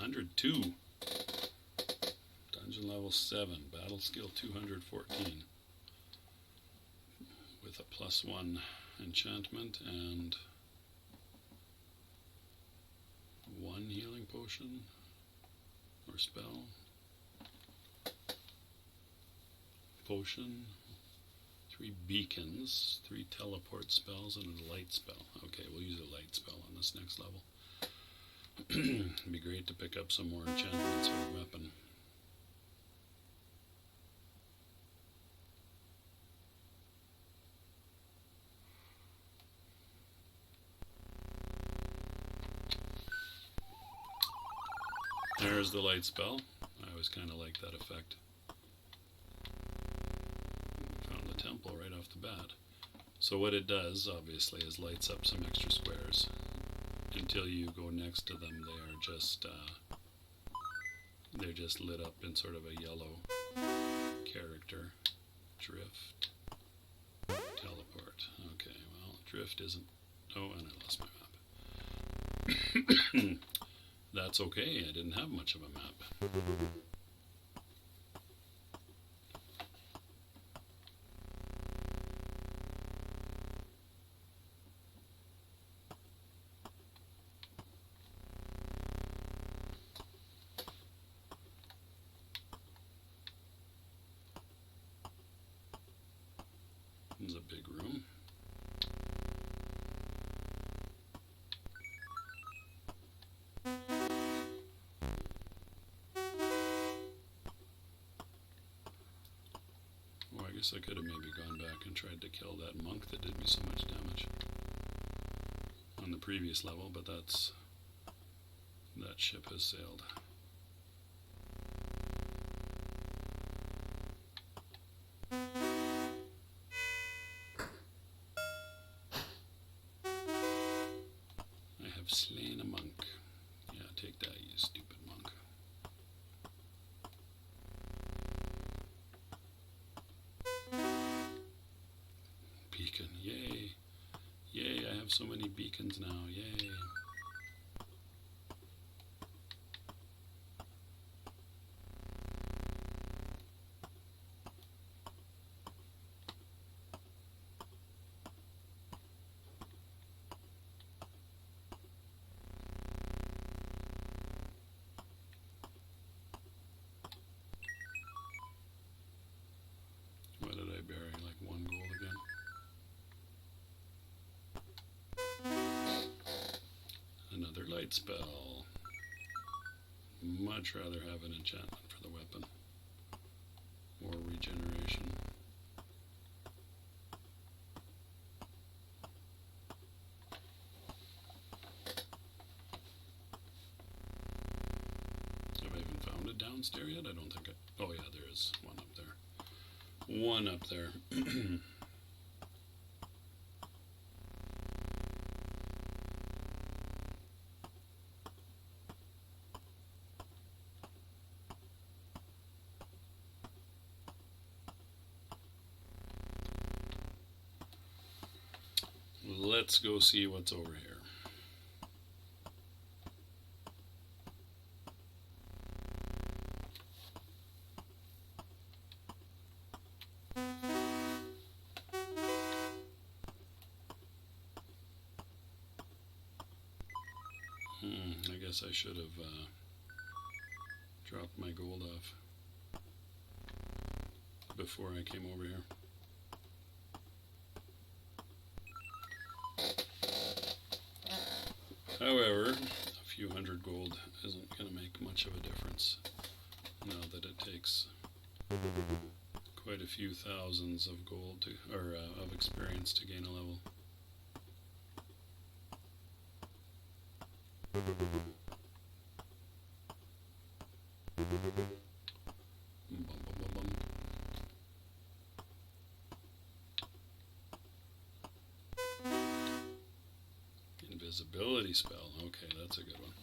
$102. Dungeon level 7. Battle skill 214. With a +1 enchantment and 1 healing potion or spell. Potion. 3 beacons, 3 teleport spells, and a light spell. Okay, we'll use a light spell on this next level. It'd be great to pick up some more enchantments for a weapon. There's the light spell. I always kind of like that effect. Found the temple right off the bat. So what it does, obviously, is lights up some extra squares. Until you go next to them, they're just lit up in sort of a yellow character. Drift. Teleport. Okay, well, drift isn't... Oh, and I lost my map. That's okay, I didn't have much of a map. There's a big room. Oh, I guess I could have maybe gone back and tried to kill that monk that did me so much damage on the previous level, but that ship has sailed. Slain a monk. Yeah, take that, you stupid monk. Beacon, yay. Yay, I have so many beacons now, yay. What did I bury? Like 1 gold again? Another light spell. Much rather have an enchantment for the weapon. Or regeneration. Have I even found it downstairs yet? I don't think I... Oh yeah, there is one up there. One up there. Let's go see what's over here. I guess I should have dropped my gold off before I came over here. However, a few hundred gold isn't going to make much of a difference now that it takes quite a few thousands of gold of experience to gain a level. Invisibility spell. Okay, that's a good one.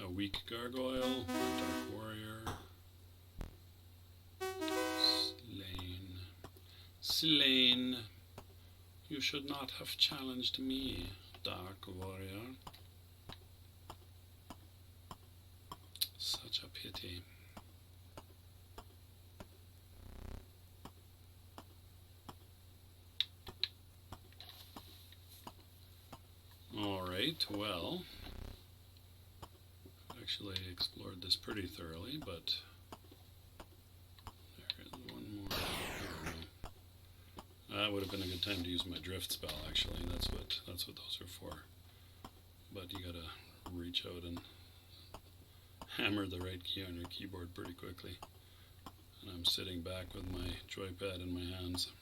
A weak gargoyle, a dark warrior. Slain. You should not have challenged me, dark warrior. Such a pity. Alright, well, I've actually explored this pretty thoroughly, but there is one more. That would have been a good time to use my drift spell, actually. That's what those are for. But you gotta reach out and hammer the right key on your keyboard pretty quickly. And I'm sitting back with my joypad in my hands.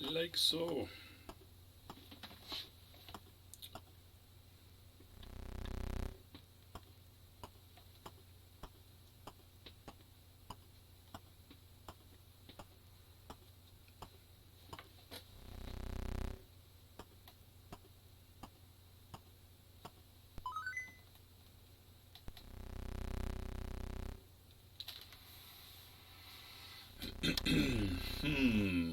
like so. Hmm.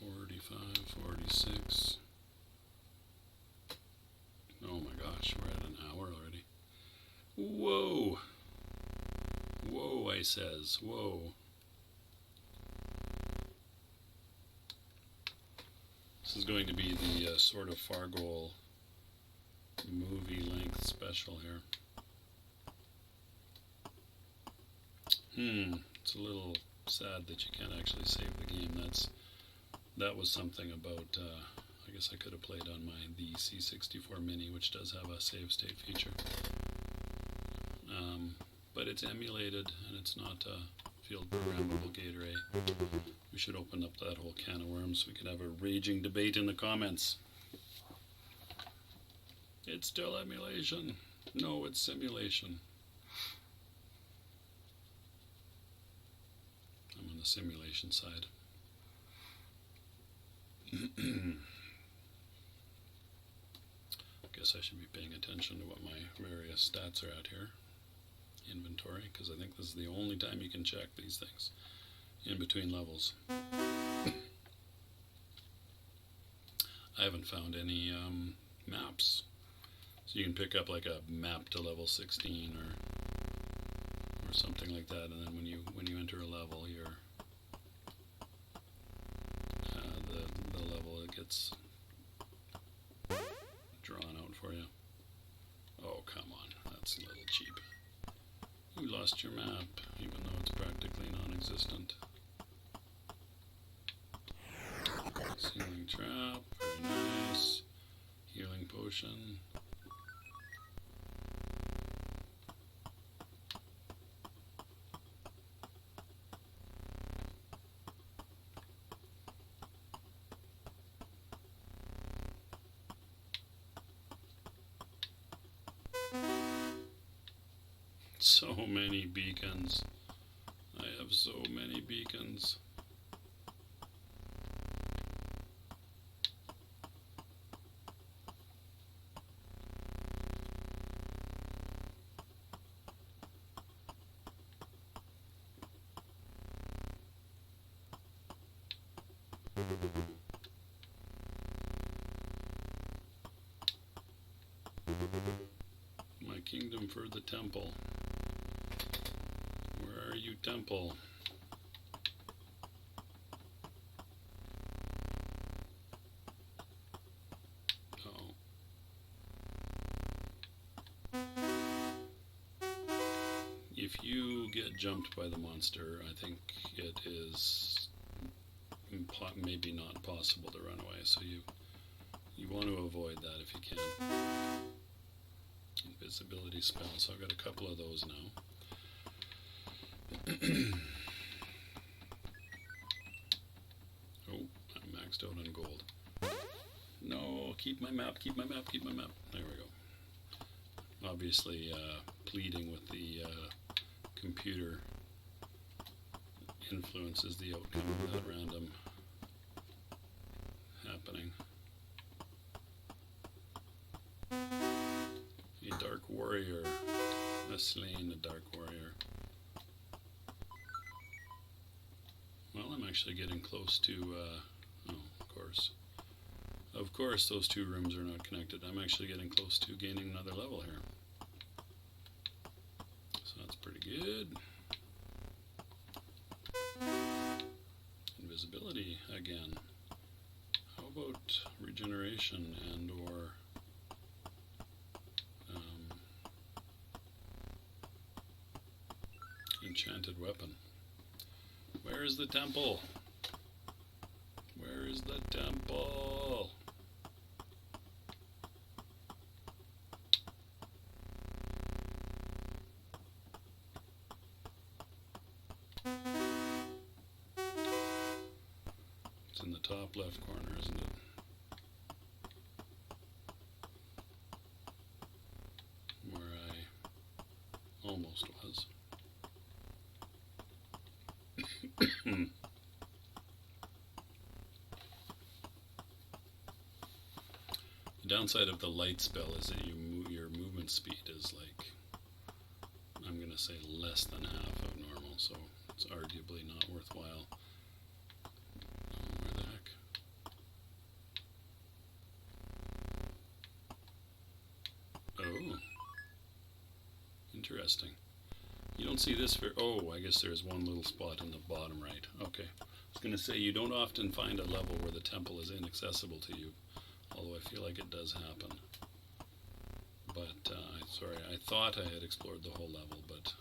45, 46. Oh my gosh, we're at an hour already. Whoa. Whoa, I says. Whoa. This is going to be the sort of Fargoal movie length special here. It's a little sad that you can't actually save the game. That was something about, I guess I could have played on the C64 Mini, which does have a save state feature. But it's emulated, and it's not a field programmable gate array. We should open up that whole can of worms. We could have a raging debate in the comments. It's still emulation. No, it's simulation. I'm on the simulation side. Guess I should be paying attention to what my various stats are at here. Inventory, because I think this is the only time you can check these things in between levels. I haven't found any maps, so you can pick up like a map to level 16 or something like that, and then when you enter a level, the level it gets drawn out for you. Oh, come on, that's a little cheap. You lost your map, even though it's practically non-existent. Ceiling trap, very nice. Healing potion. So many beacons. I have so many beacons. My kingdom for the temple. Where are you, temple? Oh. If you get jumped by the monster, I think it is maybe not possible to run away, so you want to avoid that if you can. Invisibility spell, so I've got a couple of those now. Oh, I'm maxed out on gold. No, keep my map, keep my map, keep my map. There we go. Obviously, pleading with the computer influences the outcome of that random happening. A dark warrior has slain a dark warrior. Well, I'm actually getting close to, oh, of course those two rooms are not connected. I'm actually getting close to gaining another level here. So that's pretty good. Invisibility again. How about regeneration and or enchanted weapon? Where is the temple? Where is the temple? It's in the top left corner, isn't it? Where I almost was. The downside of the light spell is that your movement speed is like, I'm going to say less than half of normal, so it's arguably not worthwhile. Oh, where the heck? Oh, interesting. You don't see this for, oh, I guess there's one little spot in the bottom right. Okay. I was going to say, you don't often find a level where the temple is inaccessible to you, although I feel like it does happen. But, sorry, I thought I had explored the whole level, but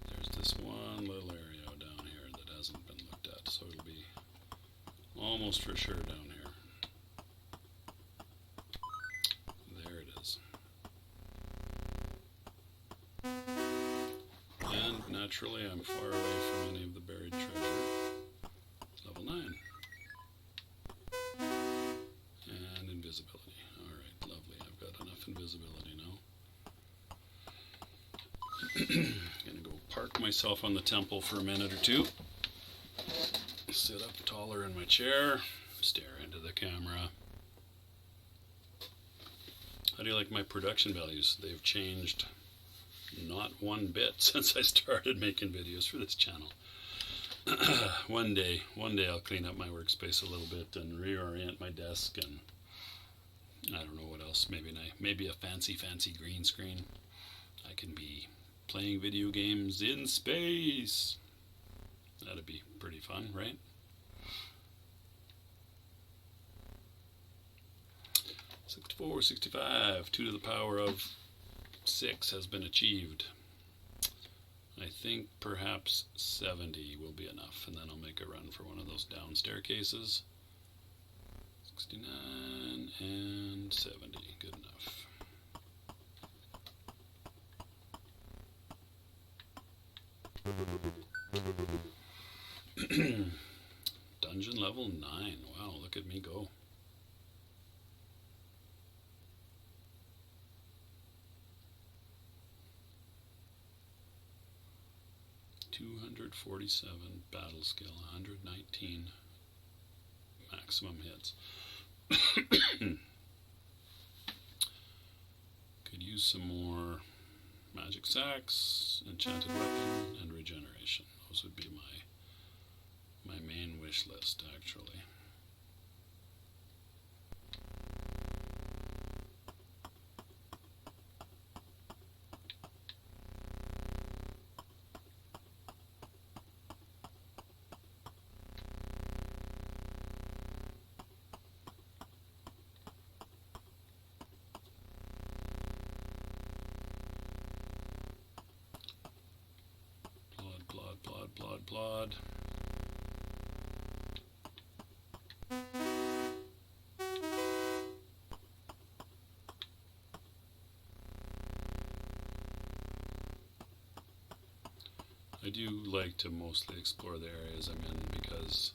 there's this one little area down here that hasn't been looked at, so it'll be almost for sure down here. There it is. And naturally, I'm far away from any of the buried treasure. Level 9. And invisibility. Alright, lovely. I've got enough invisibility now. Gonna go park myself on the temple for a minute or two. Sit up taller in my chair. Stare into the camera. How do you like my production values? They've changed not one bit since I started making videos for this channel. One day I'll clean up my workspace a little bit and reorient my desk, and I don't know what else. Maybe a fancy green screen. I can be playing video games in space. That'd be pretty fun, right? '64, '65, 2 to the power of 6 has been achieved. I think perhaps 70 will be enough, and then I'll make a run for one of those down staircases. 69 and 70, good enough. Dungeon level 9, wow, look at me go. .247 battle skill, 119 maximum hits. Could use some more magic sacks, enchanted weapon, and regeneration. Those would be my main wish list, actually. Plod. I do like to mostly explore the areas I'm in, because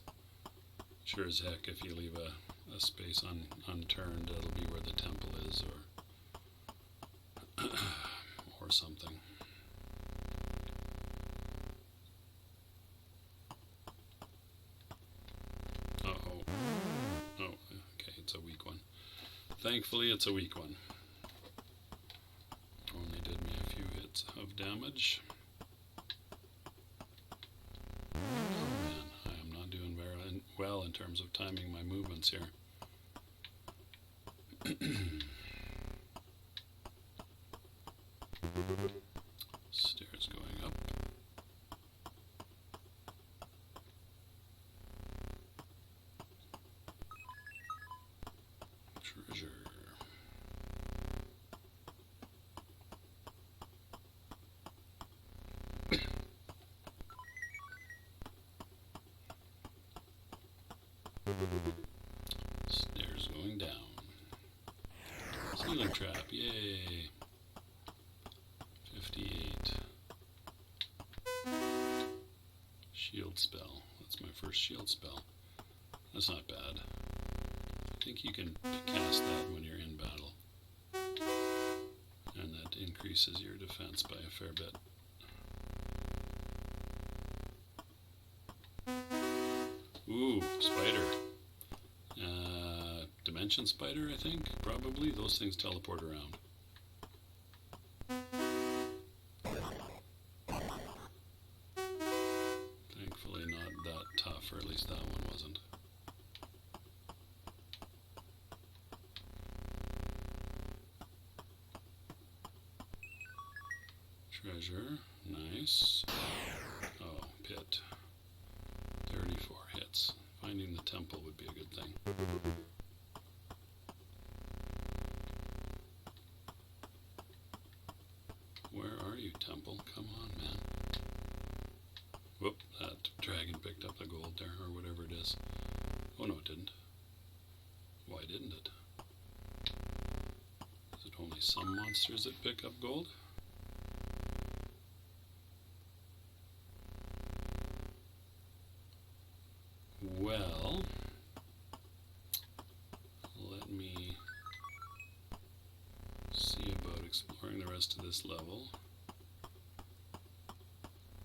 sure as heck if you leave a space unturned, it'll be where the temple is, or something. It's a weak one. Thankfully, it's a weak one. Only did me a few hits of damage. Oh man, I am not doing very well in terms of timing my movements here. Stairs going up. Treasure. Stairs going down. Ceiling trap, yay. 58. shield spell. That's my first shield spell. That's not bad. I think you can cast that when you're in battle. And that increases your defense by a fair bit. Ooh, spider. Dimension spider, I think, probably. Those things teleport around. Thankfully not that tough, or at least that one wasn't. Treasure, nice. Oh, pit. 34 hits. Finding the temple would be a good thing. Where are you, temple? Come on, man. Whoop, that dragon picked up the gold there, or whatever it is. Oh no, it didn't. Why didn't it? Is it only some monsters that pick up gold? Well, let me see about exploring the rest of this level.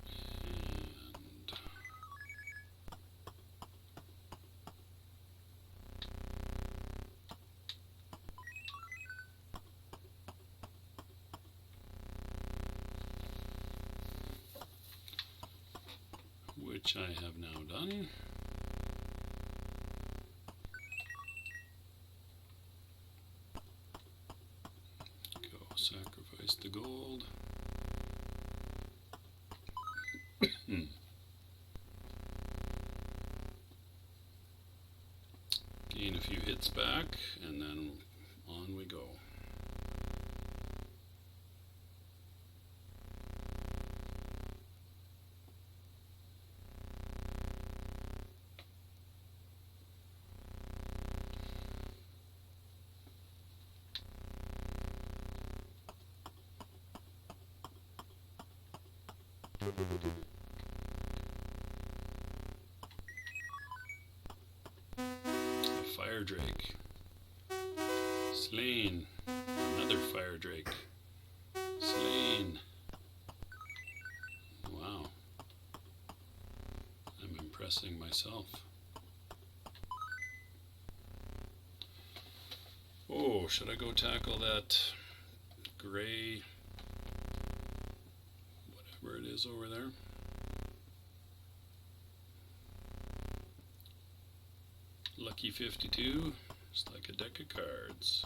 And which I have now done. Sacrifice the gold. Gain a few hits back, and then on we go. A fire drake. Slain. Another fire drake. Slain. Wow. I'm impressing myself. Oh, should I go tackle that gray, whatever it is over there? Lucky 52, it's like a deck of cards.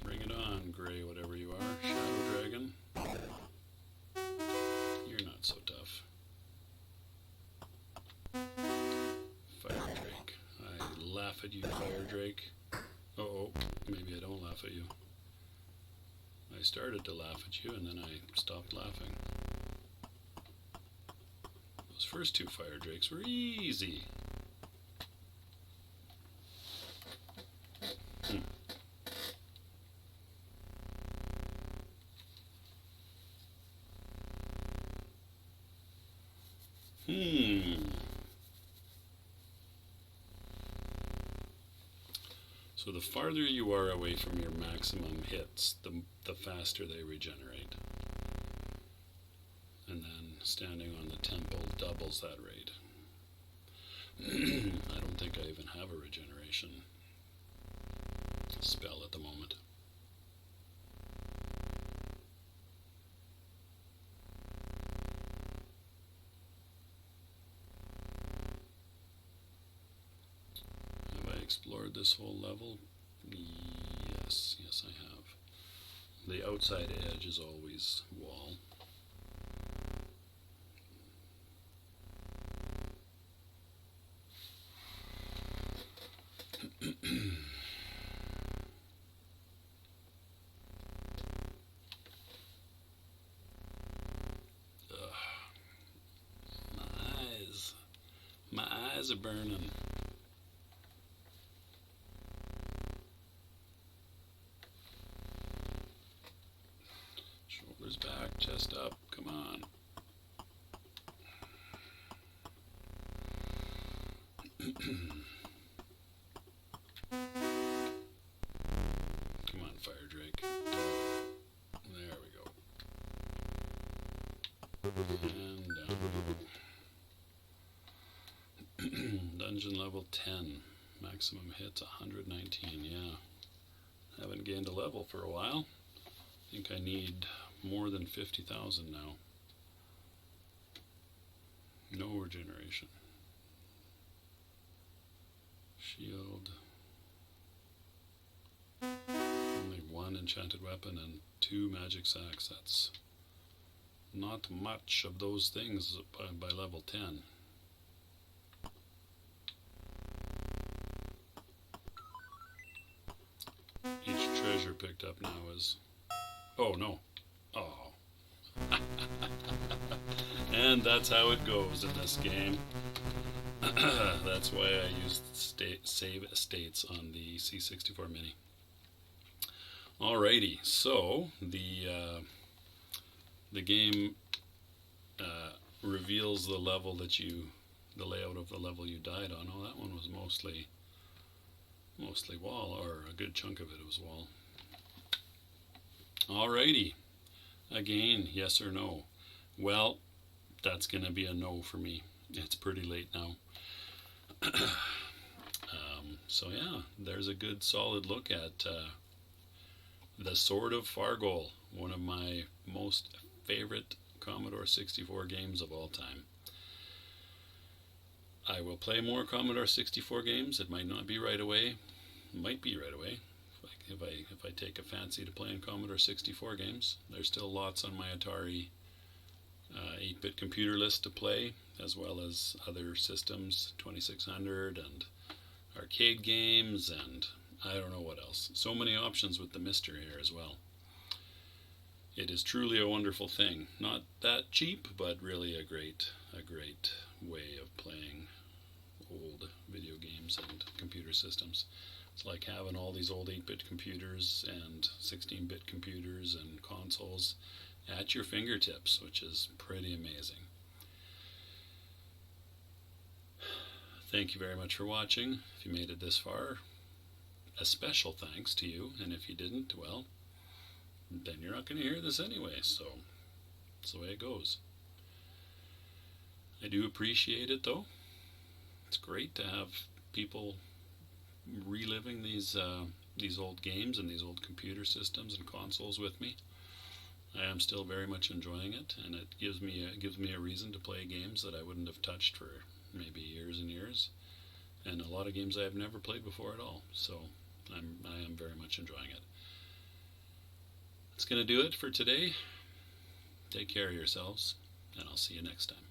Bring it on, gray whatever you are, Shadow Dragon. You're not so tough. Fire Drake. I laugh at you, Fire Drake. Uh-oh, maybe I don't laugh at you. I started to laugh at you and then I stopped laughing. Those first two fire drakes were easy. So the farther you are away from your maximum hits, the faster they regenerate. And then standing on the temple doubles that rate. I don't think I even have a regeneration spell at the moment. Explored this whole level? Yes, I have. The outside edge is always wall. My eyes are burning. messed up. Come on. Come on, Fire Drake. There we go. And down. Dungeon level 10. Maximum hits 119. Yeah. Haven't gained a level for a while. I think I need more than 50,000 now. No regeneration. Shield. Only one enchanted weapon and 2 magic sacks. That's not much of those things by level 10. Each treasure picked up now is... Oh, no. Oh. And that's how it goes in this game. That's why I used save states on the C64 Mini. Alrighty, so the game reveals the level that the layout of the level you died on. Oh, that one was mostly wall, or a good chunk of it was wall. Alrighty, again, yes or no? Well, that's going to be a no for me. It's pretty late now. So yeah, there's a good solid look at the Sword of Fargoal, one of my most favorite Commodore 64 games of all time. I will play more Commodore 64 games. It might not be right away. Might be right away. If I take a fancy to playing Commodore 64 games. There's still lots on my Atari 8-bit computer list to play, as well as other systems, 2600 and arcade games, and I don't know what else. So many options with the Mister here as well. It is truly a wonderful thing. Not that cheap, but really a great way of playing old video games and computer systems. It's like having all these old 8-bit computers and 16-bit computers and consoles at your fingertips, which is pretty amazing. Thank you very much for watching. If you made it this far, a special thanks to you, and if you didn't, well, then you're not going to hear this anyway, so that's the way it goes. I do appreciate it, though. It's great to have people reliving these old games and these old computer systems and consoles with me. I am still very much enjoying it, and it gives me a reason to play games that I wouldn't have touched for maybe years and years, and a lot of games I have never played before at all. So I am very much enjoying it. That's going to do it for today. Take care of yourselves, and I'll see you next time.